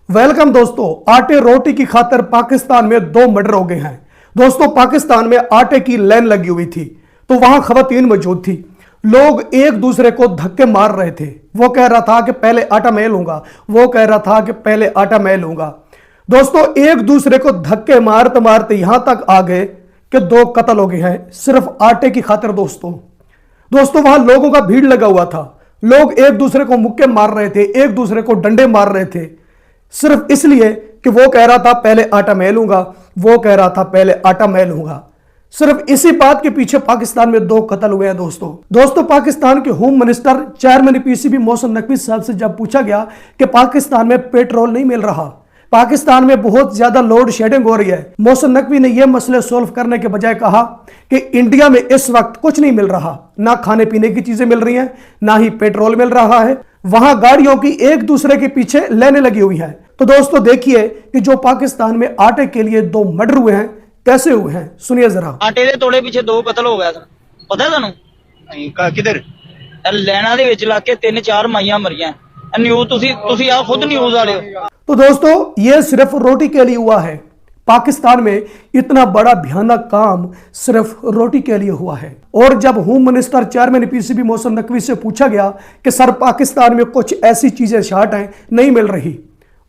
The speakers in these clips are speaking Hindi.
वेलकम दोस्तों। आटे रोटी की खातिर पाकिस्तान में 2 मर्डर हो गए हैं। दोस्तों, पाकिस्तान में आटे की लाइन लगी हुई थी तो वहां खवातीन मौजूद थी। लोग एक दूसरे को धक्के मार रहे थे। वो कह रहा था कि पहले आटा मैं लूंगा, वो कह रहा था कि पहले आटा मैं लूंगा। दोस्तों, एक दूसरे को धक्के मारते मारते यहां तक आ गए कि 2 कत्ल हो गए हैं सिर्फ आटे की खातिर। दोस्तों वहां लोगों का भीड़ लगा हुआ था। लोग एक दूसरे को मुक्के मार रहे थे, एक दूसरे को डंडे मार रहे थे, सिर्फ इसलिए कि वो कह रहा था पहले आटा मैं लूंगा, वो कह रहा था पहले आटा मैं लूंगा। सिर्फ इसी बात के पीछे पाकिस्तान में 2 कत्ल हुए हैं। दोस्तों पाकिस्तान के home minister chairman PCB Mohsin Naqvi साहब से जब पूछा गया कि पाकिस्तान में पेट्रोल नहीं मिल रहा, पाकिस्तान में बहुत ज्यादा लोड शेडिंग हो रही है, मोहसिन नकवी ने यह मसले सोल्व करने के बजाय कहा कि इंडिया में इस वक्त कुछ नहीं मिल रहा, ना खाने पीने की चीजें मिल रही हैं, ना ही पेट्रोल मिल रहा है। वहां गाड़ियों की एक दूसरे के पीछे लेने लगी हुई है। तो दोस्तों देखिए कि जो पाकिस्तान में आटे के लिए 2 मर्डर हुए हैं कैसे हुए हैं, सुनिए जरा। आटे ਦੇ ਤੋੜੇ ਪਿੱਛੇ 2 ਕਤਲ ਹੋ ਗਿਆ। ਪਤਾ ਤੁਹਾਨੂੰ? ਨਹੀਂ ਕਿਧਰ ਲੈਣਾ ਦੇ ਵਿੱਚ ਲਾ ਕੇ 3-4 ਮਾਈਆਂ ਮਰੀਆਂ। ਨਿਊਜ਼ ਤੁਸੀਂ ਆ ਖੁਦ ਨਿਊਜ਼ ਵਾਲੇ ਹੋ। तो दोस्तों ये सिर्फ रोटी के लिए हुआ है। पाकिस्तान में इतना बड़ा भयानक काम सिर्फ रोटी के लिए हुआ है। और जब home minister chairman PCB Mohsin Naqvi से पूछा गया कि सर पाकिस्तान में कुछ ऐसी चीजें शार्ट हैं, नहीं मिल रही,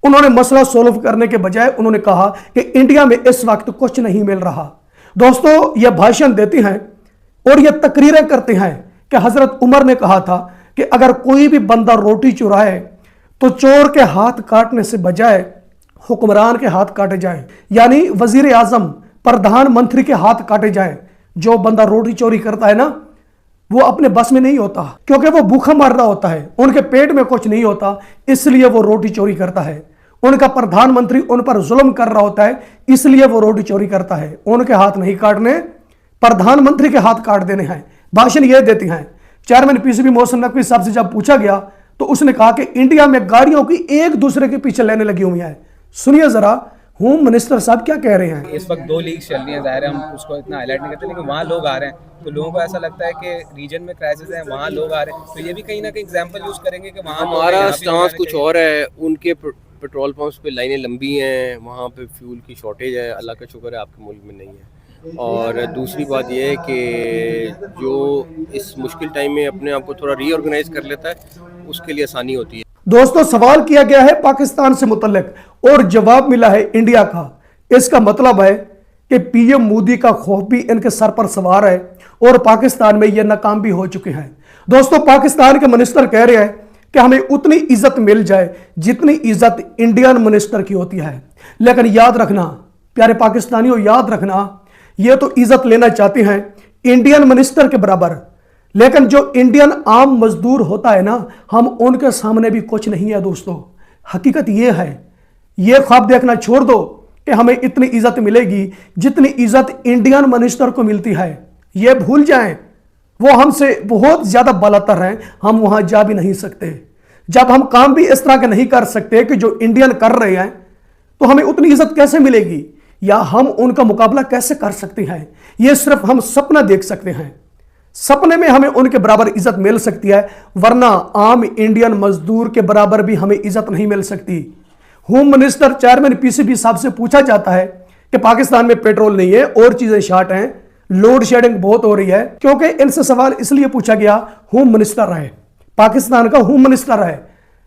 उन्होंने मसला सोल्व करने के बजाय उन्होंने कहा कि इंडिया में इस वक्त कुछ नहीं मिल रहा। दोस्तों ये भाषण देते हैं और ये तकरीरें करते हैं कि हजरत उमर ने कहा था कि अगर कोई भी बंदा रोटी चुराए तो चोर के हाथ काटने से बजाय हुक्मरान के हाथ काटे जाए, यानी वजीर आजम प्रधानमंत्री के हाथ काटे जाए। जो बंदा रोटी चोरी करता है ना, वो अपने बस में नहीं होता, क्योंकि वो भूखा मर रहा होता है, उनके पेट में कुछ नहीं होता, इसलिए वो रोटी चोरी करता है। उनका प्रधानमंत्री उन पर जुल्म कर रहा होता है, इसलिए वो रोटी चोरी करता है। उनके हाथ नहीं काटने, प्रधानमंत्री के हाथ काट देने हैं। भाषण ये देते हैं। चेयरमैन पीसीबी मोहसिन नकवी साहब से जब पूछा गया तो उसने कहा कि इंडिया में गाड़ियों की एक दूसरे के पीछे लेने लगी हुई है। सुनिए जरा होम मिनिस्टर साहब क्या कह रहे हैं। इस वक्त 2 लीग चल रही है, जाहिर है हम उसको इतना हाईलाइट नहीं करते, लेकिन वहाँ लोग आ रहे हैं तो लोगों को ऐसा लगता है कि रीजन में क्राइसिस है, वहाँ लोग आ रहे हैं, तो ये भी कहीं ना कहीं एग्जांपल यूज करेंगे कि वहाँ हमारा स्टांस कुछ और है। उनके पेट्रोल पंप्स पे लाइनें लंबी हैं, वहाँ पे फ्यूल की शॉर्टेज है, अल्लाह का शुक्र है आपके मुल्क में नहीं है। और दूसरी बात यह है कि जो इस मुश्किल टाइम में अपने आप को थोड़ा रीऑर्गेनाइज कर लेता है उसके लिए आसानी होती है। दोस्तों सवाल किया गया है पाकिस्तान से मुतल्लिक और जवाब मिला है इंडिया का। इसका मतलब है कि पीएम मोदी का खौफ भी इनके सर पर सवार है और पाकिस्तान में यह नाकाम भी हो चुके हैं। दोस्तों पाकिस्तान के मिनिस्टर कह रहे हैं कि हमें उतनी इज्जत मिल जाए जितनी इज्जत इंडियन मिनिस्टर की होती है। लेकिन याद रखना प्यारे पाकिस्तानियों, याद रखना, ये तो इज्जत लेना चाहते हैं इंडियन मिनिस्टर के बराबर, लेकिन जो इंडियन आम मजदूर होता है ना, हम उनके सामने भी कुछ नहीं है। दोस्तों हकीकत ये है, ये ख्वाब देखना छोड़ दो कि हमें इतनी इज्जत मिलेगी जितनी इज्जत इंडियन मिनिस्टर को मिलती है। ये भूल जाएं, वो हमसे बहुत ज्यादा बलतर हैं, हम वहां जा भी नहीं सकते। जब हम काम भी इस तरह के नहीं कर सकते कि जो इंडियन कर रहे हैं, तो हमें उतनी इज्जत कैसे मिलेगी या हम उनका मुकाबला कैसे कर सकते हैं। ये सिर्फ हम सपना देख सकते हैं, सपने में हमें उनके बराबर इज्जत मिल सकती है, वरना आम इंडियन मजदूर के बराबर भी हमें इज्जत नहीं मिल सकती। होम मिनिस्टर चेयरमैन पीसीबी साहब से पूछा जाता है कि पाकिस्तान में पेट्रोल नहीं है और चीजें शार्ट हैं, लोड शेडिंग बहुत हो रही है, क्योंकि इनसे सवाल इसलिए पूछा गया, होम मिनिस्टर है, पाकिस्तान का होम मिनिस्टर है।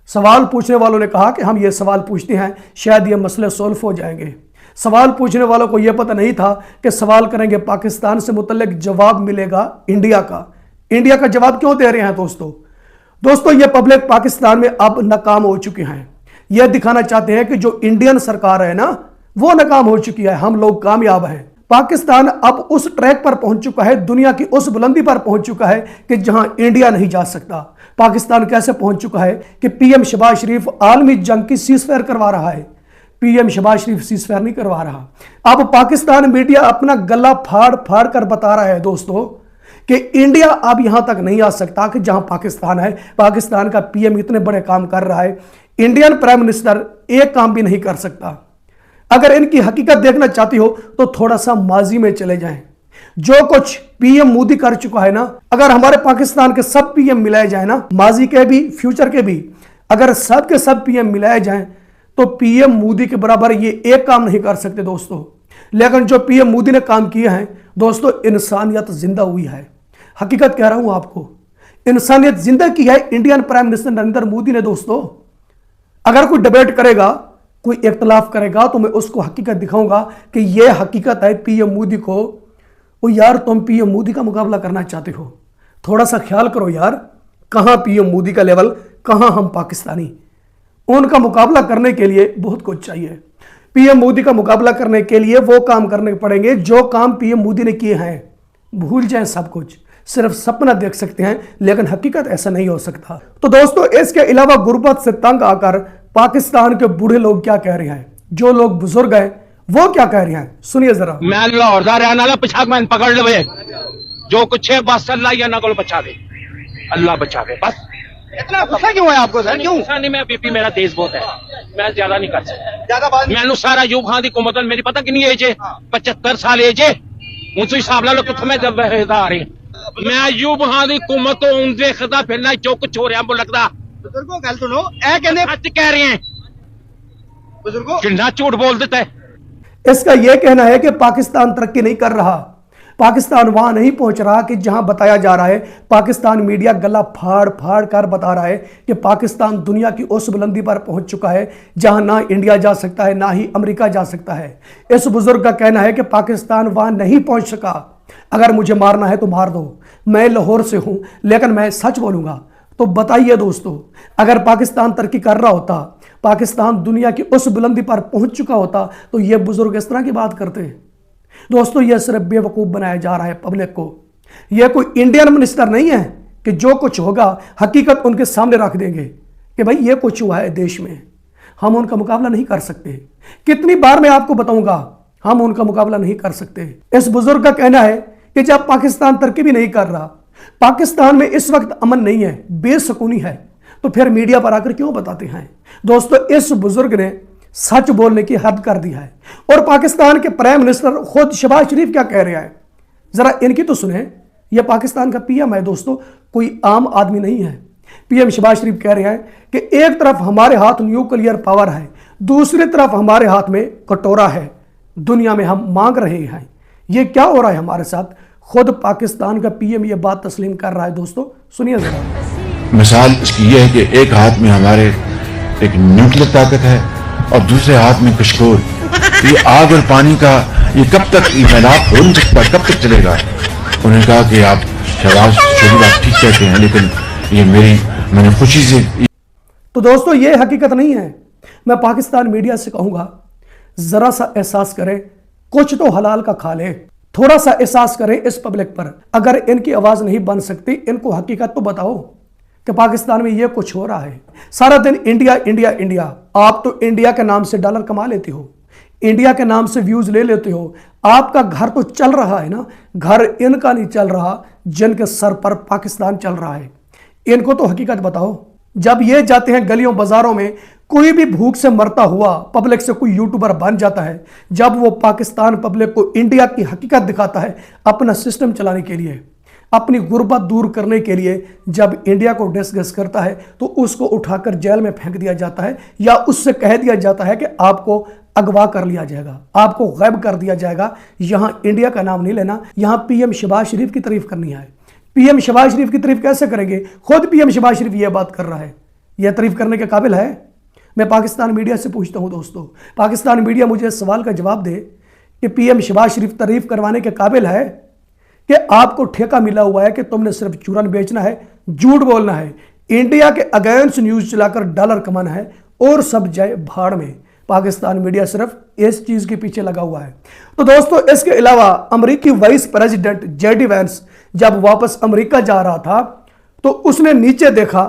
सवाल पूछने वालों ने कहा कि हम ये सवाल पूछते हैं शायद ये मसले सोल्व हो जाएंगे। सवाल पूछने वालों को यह पता नहीं था कि सवाल करेंगे पाकिस्तान से मुतल्लिक, जवाब मिलेगा इंडिया का। इंडिया का जवाब क्यों दे रहे हैं दोस्तों ये पब्लिक पाकिस्तान में अब नाकाम हो चुके हैं। यह दिखाना चाहते हैं कि जो इंडियन सरकार है ना, वो नाकाम हो चुकी है, हम लोग कामयाब हैं। पाकिस्तान अब उस ट्रैक पर पहुंच चुका है, दुनिया की उस बुलंदी पर पहुंच चुका है कि जहां इंडिया नहीं जा सकता। पाकिस्तान कैसे पहुंच चुका है कि पीएम शहबाज शरीफ आलमी जंग की सीजफायर करवा रहा है। पीएम शहबाज शरीफ सीजफायर नहीं करवा रहा। अब पाकिस्तान मीडिया अपना गला फाड़ फाड़ कर बता रहा है दोस्तों कि इंडिया अब यहां तक नहीं आ सकता कि जहां पाकिस्तान है। पाकिस्तान का पीएम इतने बड़े काम कर रहा है, इंडियन प्राइम मिनिस्टर एक काम भी नहीं कर सकता। अगर इनकी हकीकत देखना चाहती हो तो थोड़ा सा माजी में चले जाएं। जो कुछ पीएम मोदी कर चुका है ना, अगर हमारे पाकिस्तान के सब पीएम मिलाए जाए ना, माजी के भी फ्यूचर के भी, अगर सब के सब पीएम मिलाए जाएं तो पीएम मोदी के बराबर ये एक काम नहीं कर सकते दोस्तों। लेकिन जो पीएम मोदी ने काम किए हैं दोस्तों, इंसानियत जिंदा हुई है। हकीकत कह रहा हूं आपको, इंसानियत जिंदा की है Indian prime minister Narendra Modi ने दोस्तों। अगर कोई डिबेट करेगा, कोई इख्तलाफ करेगा, तो मैं उसको हकीकत दिखाऊंगा कि यह हकीकत है पीएम मोदी को। ओ यार, तुम पीएम मोदी का मुकाबला करना चाहते हो, थोड़ा सा ख्याल करो यार। कहां पीएम मोदी का लेवल, कहां हम पाकिस्तानी। उनका मुकाबला करने के लिए बहुत कुछ चाहिए। पीएम मोदी का मुकाबला करने के लिए वो काम करने पड़ेंगे जो काम पीएम मोदी ने किए हैं। भूल जाएं सब कुछ, सिर्फ सपना देख सकते हैं, लेकिन हकीकत ऐसा नहीं हो सकता। तो दोस्तों, इसके अलावा गुर्बत से तंग आकर पाकिस्तान के बूढ़े लोग क्या कह रहे हैं, जो लोग बुजुर्ग हैं वो क्या कह रहे हैं, सुनिए जरा। मैं लाहौर दा रहने वाला, पिछा मैंने पकड़ लवे, जो कुछ है बस अल्लाह ही ना को बचा दे, अल्लाह बचा दे बस। इतना गुस्सा क्यों है आपको सर? क्यों? गुस्सा नहीं, मैं बीपी मेरा तेज बहुत है, मैं ज्यादा नहीं कर सकता। ज्यादा बात मैनू सारा यूब खान की हुकूमत मेरी पता कितनी एज है, 75 साल एज है। उनसे हिसाब ला लो कितों मैं जब आ रही। मैं यूब खान की हुकूमत तो उन देखदा फिरना जो कुछ हो रहा मुल्क दा। बुजुर्गों गल सुनो, ए कहंदे सच कह रहे हैं बुजुर्गों। कितना झूठ बोल देता है। इसका यह कहना है कि पाकिस्तान तरक्की नहीं कर रहा, पाकिस्तान वहां नहीं पहुंच रहा कि जहां बताया जा रहा है। पाकिस्तान मीडिया गला फाड़ फाड़ कर बता रहा है कि पाकिस्तान दुनिया की उस बुलंदी पर पहुंच चुका है जहां ना इंडिया जा सकता है, ना ही अमेरिका जा सकता है। इस बुजुर्ग का कहना है कि पाकिस्तान वहां नहीं पहुंच सका। अगर मुझे मारना है तो मार दो, मैं लाहौर से हूं, लेकिन मैं सच बोलूंगा। तो बताइए दोस्तों, अगर पाकिस्तान तरक्की कर रहा होता, पाकिस्तान दुनिया की उस बुलंदी पर पहुंच चुका होता, तो यह बुजुर्ग इस तरह की बात करते। दोस्तों, यह सिर्फ बेवकूफ बनाया जा रहा है पब्लिक को। यह कोई इंडियन मिनिस्टर नहीं है कि जो कुछ होगा हकीकत उनके सामने रख देंगे कि भाई ये कुछ हुआ है देश में, हम उनका मुकाबला नहीं कर सकते। कितनी बार मैं आपको बताऊंगा, हम उनका मुकाबला नहीं कर सकते। इस बुजुर्ग का कहना है कि जब पाकिस्तान तरक्की भी नहीं कर रहा, पाकिस्तान में इस वक्त अमन नहीं है, बेसुकूनी है, तो फिर मीडिया पर आकर क्यों बताते हैं। दोस्तों, इस बुजुर्ग ने सच बोलने की हद कर दी है। और पाकिस्तान के प्राइम मिनिस्टर खुद शहबाज शरीफ क्या कह रहे हैं, जरा इनकी तो सुने। यह पाकिस्तान का पीएम है दोस्तों, कोई आम आदमी नहीं है। पीएम शहबाज शरीफ कह रहे हैं कि एक तरफ हमारे हाथ न्यूक्लियर पावर है, दूसरी तरफ हमारे हाथ में कटोरा है, दुनिया में हम मांग रहे हैं। यह क्या हो रहा है हमारे साथ, खुद पाकिस्तान का पीएम यह बात तस्लीम कर रहा है। दोस्तों सुनिए जरा। मिसाल इसकी यह है कि एक हाथ में हमारे एक न्यूक्लियर ताकत है और दूसरे हाथ में कशकोर। ये आग और पानी का ये कब तक मैदान हो नहीं सकता, कब तक चलेगा। उन्होंने कहा कि आप शहबाज शरीफ आप ठीक कहते हैं, लेकिन ये मैंने खुशी से। तो दोस्तों, ये हकीकत नहीं है। मैं पाकिस्तान मीडिया से कहूंगा, जरा सा एहसास करें, कुछ तो हलाल का खा ले, थोड़ा सा एहसास करें इस पब्लिक पर। अगर इनकी आवाज नहीं बन सकती, इनको हकीकत तो बताओ कि पाकिस्तान में यह कुछ हो रहा है। सारा दिन इंडिया इंडिया इंडिया, आप तो इंडिया के नाम से डॉलर कमा लेते हो, इंडिया के नाम से व्यूज ले लेते हो। आपका घर तो चल रहा है ना, घर इनका नहीं चल रहा जिनके सर पर पाकिस्तान चल रहा है। इनको तो हकीकत बताओ। जब ये जाते हैं गलियों बाजारों में, कोई भी भूख से मरता हुआ पब्लिक से कोई यूट्यूबर बन जाता है, जब वो पाकिस्तान पब्लिक को इंडिया की हकीकत दिखाता है अपना सिस्टम चलाने के लिए, अपनी गुर्बत दूर करने के लिए, जब इंडिया को डिस्कस करता है तो उसको उठाकर जेल में फेंक दिया जाता है, या उससे कह दिया जाता है कि आपको अगवा कर लिया जाएगा, आपको गायब कर दिया जाएगा। यहां इंडिया का नाम नहीं लेना, यहां पीएम शहबाज शरीफ की तारीफ करनी है। पीएम शहबाज शरीफ की तारीफ कैसे करेंगे, खुद पीएम शहबाज शरीफ यह बात कर रहा है। यह तारीफ करने के काबिल है? मैं पाकिस्तान मीडिया से पूछता हूं दोस्तों, पाकिस्तान मीडिया मुझे इस सवाल का जवाब दे कि पीएम शहबाज शरीफ तारीफ करवाने के काबिल है कि आपको ठेका मिला हुआ है कि तुमने सिर्फ चूरन बेचना है, झूठ बोलना है, इंडिया के अगेंस्ट न्यूज चलाकर डॉलर कमाना है और सब जाए भाड़ में। पाकिस्तान मीडिया सिर्फ इस चीज के पीछे लगा हुआ है। तो दोस्तों, इसके अलावा अमेरिकी वाइस प्रेसिडेंट जेडी वैंस जब वापस अमेरिका जा रहा था तो उसने नीचे देखा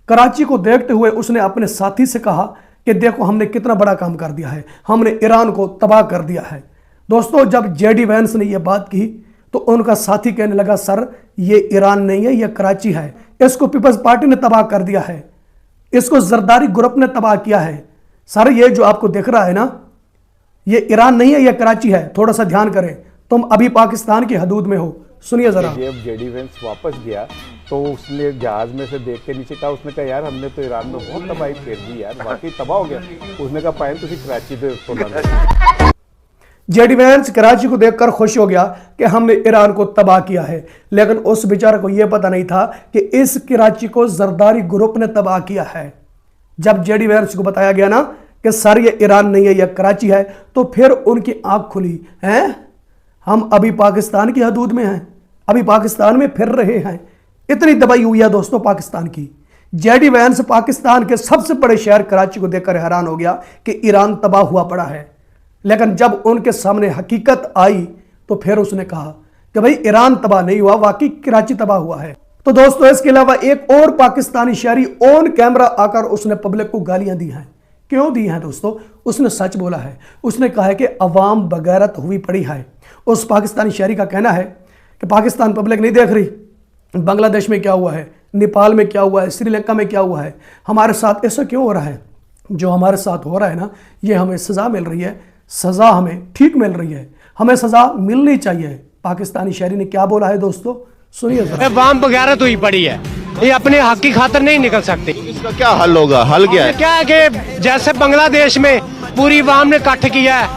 कराची को देखते हुए उसने अपने साथी से कहा कि देखो हमने कितना बड़ा काम कर दिया है, हमने ईरान को तबाह कर दिया है। दोस्तों, जब जेडी वैंस ने यह बात की तो उनका साथी कहने लगा, सर ये ईरान नहीं है, यह कराची है, इसको पीपल्स पार्टी ने तबाह कर दिया है, इसको जरदारी ग्रुप ने तबाह किया है। सर ये जो आपको दिख रहा है ना, ये ईरान नहीं है, यह कराची है, थोड़ा सा ध्यान करें, तुम अभी पाकिस्तान की हदूद में हो, सुनिए जरा। जब जेडी वेंस वापस गया तो उसने जहाज में से देख के नीचे कहा, उसने कहा यार हमने तो ईरान में बहुत तबाही फेर दी यार, वाकई तबाह हो गया। उसने कहा पायन तुसी कराची दे उत्तों लंघ। जेडी वेंस कराची को देखकर खुश हो गया कि हमने ईरान को तबाह किया है, लेकिन उस बेचारे को यह पता नहीं था कि इस कराची को जरदारी ग्रुप ने तबाह किया है। जब जेडी वेंस को बताया गया ना कि सर ये ईरान नहीं है, यह कराची है, तो फिर उनकी आंख खुली। हैं, हम अभी पाकिस्तान की हदूद में हैं, अभी पाकिस्तान में फिर रहे हैं। इतनी तबाही हुई है दोस्तों पाकिस्तान की। जेडी वेंस पाकिस्तान के सबसे बड़े शहर कराची को देखकर हैरान हो गया कि ईरान तबाह हुआ पड़ा है, लेकिन जब उनके सामने हकीकत आई तो फिर उसने कहा कि भाई ईरान तबाह नहीं हुआ, वाकई कराची तबाह हुआ है। तो दोस्तों इसके अलावा एक और पाकिस्तानी शहरी ऑन कैमरा आकर उसने पब्लिक को गालियां दी हैं। क्यों दी हैं दोस्तों? उसने सच बोला है। उसने कहा है कि अवाम बगैरत हुई पड़ी है। उस पाकिस्तानी शहरी का कहना है कि पाकिस्तान पब्लिक नहीं देख रही, बांग्लादेश में क्या हुआ है, नेपाल में क्या हुआ है, श्रीलंका में क्या हुआ है, हमारे साथ ऐसा क्यों हो रहा है? जो हमारे साथ हो रहा है ना, ये हमें सज़ा मिल रही है, सज़ा हमें ठीक मिल रही है, हमें सज़ा मिलनी चाहिए। पाकिस्तानी शहरी ने क्या बोला है दोस्तों, सुनिए जरा। अवाम बगैरत हुई पड़ी है, ये अपने हक की खातर नहीं निकल सकती। इसका क्या हल होगा? हल क्या है? क्या है कि जैसे बांग्लादेश में पूरी अवाम ने इकट्ठ किया है,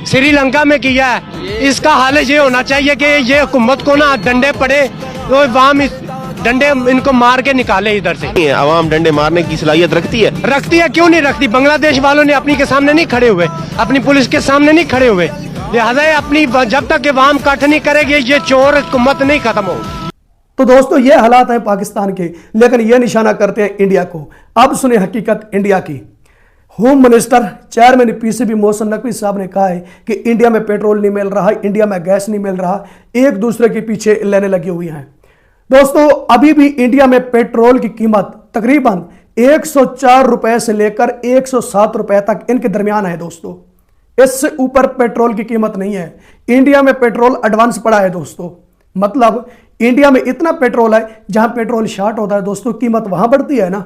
श्रीलंका में किया है, इसका हल ये होना चाहिए कि ये हुकूमत को ना डंडे पड़े तो अवाम डंडे इनको मार के निकाले इधर से। अवाम डंडे मारने की सलाहियत रखती है? रखती है, क्यों नहीं रखती? बांग्लादेश वालों ने अपनी के सामने नहीं खड़े हुए, अपनी पुलिस के सामने नहीं खड़े हुए, लिहाजा अपनी जब तक अवाम इकट्ठ नहीं करेगी ये चोर हुकूमत नहीं खत्म होगी। तो दोस्तों ये हालात हैं पाकिस्तान के, लेकिन ये निशाना करते हैं इंडिया को। अब सुने हकीकत इंडिया की। Home minister chairman PCB Mohsin Naqvi साहब ने कहा है कि इंडिया में पेट्रोल नहीं मिल रहा, इंडिया में गैस नहीं मिल रहा, एक दूसरे के पीछे लेने लगी हुई हैं। दोस्तों अभी भी इंडिया में पेट्रोल की कीमत तकरीबन 104 रुपए से लेकर 107 रुपए तक इनके दरमियान है दोस्तों। इससे ऊपर पेट्रोल की कीमत नहीं है। इंडिया में पेट्रोल एडवांस पड़ा है दोस्तों, मतलब इंडिया में इतना पेट्रोल है, जहां पेट्रोल शॉर्ट होता है दोस्तों कीमत वहां बढ़ती है ना,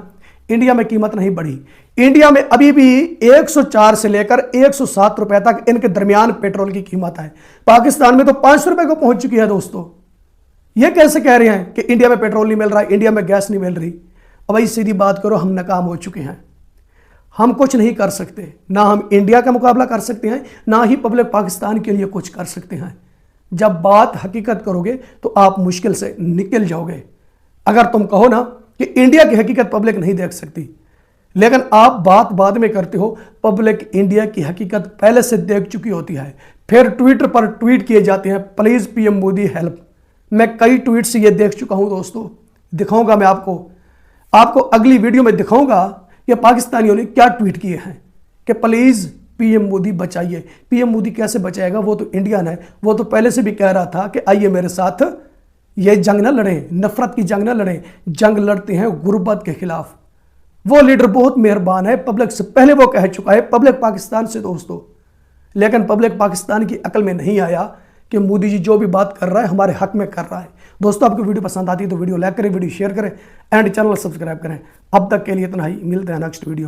इंडिया में कीमत नहीं बढ़ी। इंडिया में अभी भी 104 से लेकर 107 रुपए तक इनके दरमियान पेट्रोल की कीमत है। पाकिस्तान में तो 500 रुपए को पहुंच चुकी है दोस्तों। ये कैसे कह रहे हैं कि इंडिया में पेट्रोल नहीं मिल रहा है, इंडिया में गैस नहीं मिल रही? अब भाई सीधी बात करो, हम नाकाम हो चुके हैं, हम कुछ नहीं कर सकते, ना हम इंडिया का मुकाबला कर सकते हैं, ना ही पब्लिक पाकिस्तान के लिए कुछ कर सकते हैं। जब बात हकीकत करोगे तो आप मुश्किल से निकल जाओगे। अगर तुम कहो ना कि इंडिया की हकीकत पब्लिक नहीं देख सकती, लेकिन आप बात बाद में करते हो, पब्लिक इंडिया की हकीकत पहले से देख चुकी होती है। फिर ट्विटर पर ट्वीट किए जाते हैं, प्लीज पीएम मोदी हेल्प। मैं कई ट्वीट से ये देख चुका हूं दोस्तों, दिखाऊंगा मैं आपको अगली वीडियो में दिखाऊंगा कि पाकिस्तानियों ने क्या ट्वीट किए हैं कि प्लीज पीएम मोदी बचाइए। पीएम मोदी कैसे बचाएगा? वो तो इंडियन है, वो तो पहले से भी कह रहा था कि आइए मेरे साथ ये जंग ना लड़ें, नफरत की जंग ना लड़ें, जंग लड़ते हैं गुर्बत के खिलाफ। वो लीडर बहुत मेहरबान है, पब्लिक से पहले वो कह चुका है, पब्लिक पाकिस्तान से दोस्तों। लेकिन पब्लिक पाकिस्तान की अकल में नहीं आया कि मोदी जी जो भी बात कर रहा है हमारे हक में कर रहा है। दोस्तों आपको वीडियो पसंद आती है तो वीडियो लाइक करें, वीडियो शेयर करें एंड चैनल सब्सक्राइब करें। अब तक के लिए इतना ही, मिलते हैं नेक्स्ट वीडियो।